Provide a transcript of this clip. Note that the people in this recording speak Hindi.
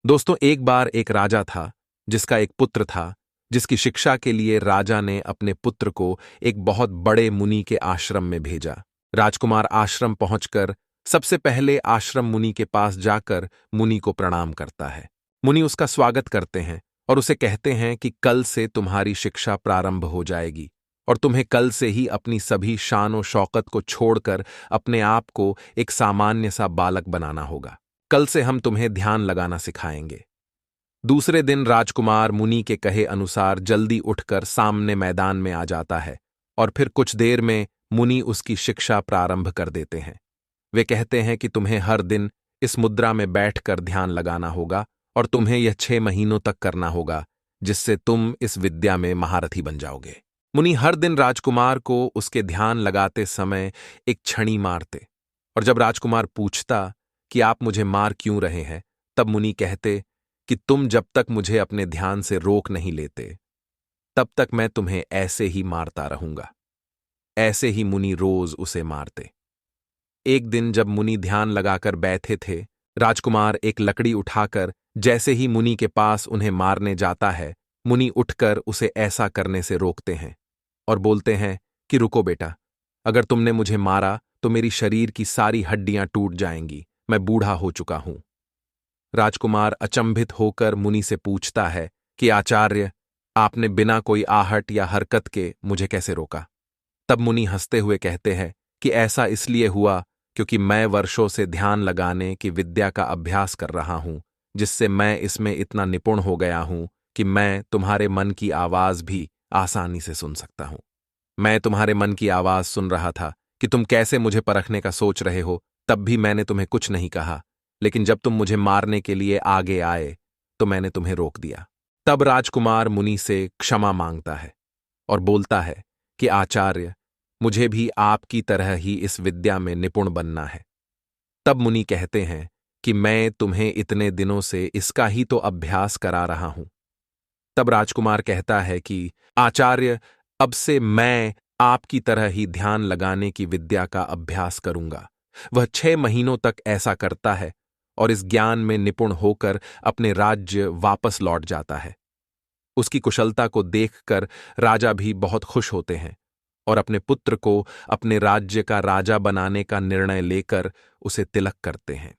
दोस्तों, एक बार एक राजा था जिसका एक पुत्र था, जिसकी शिक्षा के लिए राजा ने अपने पुत्र को एक बहुत बड़े मुनि के आश्रम में भेजा। राजकुमार आश्रम पहुंचकर सबसे पहले आश्रम मुनि के पास जाकर मुनि को प्रणाम करता है। मुनि उसका स्वागत करते हैं और उसे कहते हैं कि कल से तुम्हारी शिक्षा प्रारंभ हो जाएगी और तुम्हें कल से ही अपनी सभी शान और शौकत को छोड़कर अपने आप को एक सामान्य सा बालक बनाना होगा। कल से हम तुम्हें ध्यान लगाना सिखाएंगे। दूसरे दिन राजकुमार मुनि के कहे अनुसार जल्दी उठकर सामने मैदान में आ जाता है और फिर कुछ देर में मुनि उसकी शिक्षा प्रारंभ कर देते हैं। वे कहते हैं कि तुम्हें हर दिन इस मुद्रा में बैठकर ध्यान लगाना होगा और तुम्हें यह 6 महीनों तक करना होगा, जिससे तुम इस विद्या में महारथी बन जाओगे। मुनि हर दिन राजकुमार को उसके ध्यान लगाते समय एक छड़ी मारते और जब राजकुमार पूछता कि आप मुझे मार क्यों रहे हैं, तब मुनि कहते कि तुम जब तक मुझे अपने ध्यान से रोक नहीं लेते तब तक मैं तुम्हें ऐसे ही मारता रहूंगा। ऐसे ही मुनि रोज उसे मारते। एक दिन जब मुनि ध्यान लगाकर बैठे थे, राजकुमार एक लकड़ी उठाकर जैसे ही मुनि के पास उन्हें मारने जाता है, मुनि उठकर उसे ऐसा करने से रोकते हैं और बोलते हैं कि रुको बेटा, अगर तुमने मुझे मारा तो मेरी शरीर की सारी हड्डियां टूट जाएंगी, मैं बूढ़ा हो चुका हूं। राजकुमार अचंभित होकर मुनि से पूछता है कि आचार्य, आपने बिना कोई आहट या हरकत के मुझे कैसे रोका? तब मुनि हंसते हुए कहते हैं कि ऐसा इसलिए हुआ क्योंकि मैं वर्षों से ध्यान लगाने की विद्या का अभ्यास कर रहा हूं, जिससे मैं इसमें इतना निपुण हो गया हूं कि मैं तुम्हारे मन की आवाज भी आसानी से सुन सकता हूं। मैं तुम्हारे मन की आवाज सुन रहा था कि तुम कैसे मुझे परखने का सोच रहे हो, तब भी मैंने तुम्हें कुछ नहीं कहा, लेकिन जब तुम मुझे मारने के लिए आगे आए तो मैंने तुम्हें रोक दिया। तब राजकुमार मुनि से क्षमा मांगता है और बोलता है कि आचार्य, मुझे भी आपकी तरह ही इस विद्या में निपुण बनना है। तब मुनि कहते हैं कि मैं तुम्हें इतने दिनों से इसका ही तो अभ्यास करा रहा हूं। तब राजकुमार कहता है कि आचार्य, अब से मैं आपकी तरह ही ध्यान लगाने की विद्या का अभ्यास करूंगा। वह 6 महीनों तक ऐसा करता है और इस ज्ञान में निपुण होकर अपने राज्य वापस लौट जाता है। उसकी कुशलता को देखकर राजा भी बहुत खुश होते हैं और अपने पुत्र को अपने राज्य का राजा बनाने का निर्णय लेकर उसे तिलक करते हैं।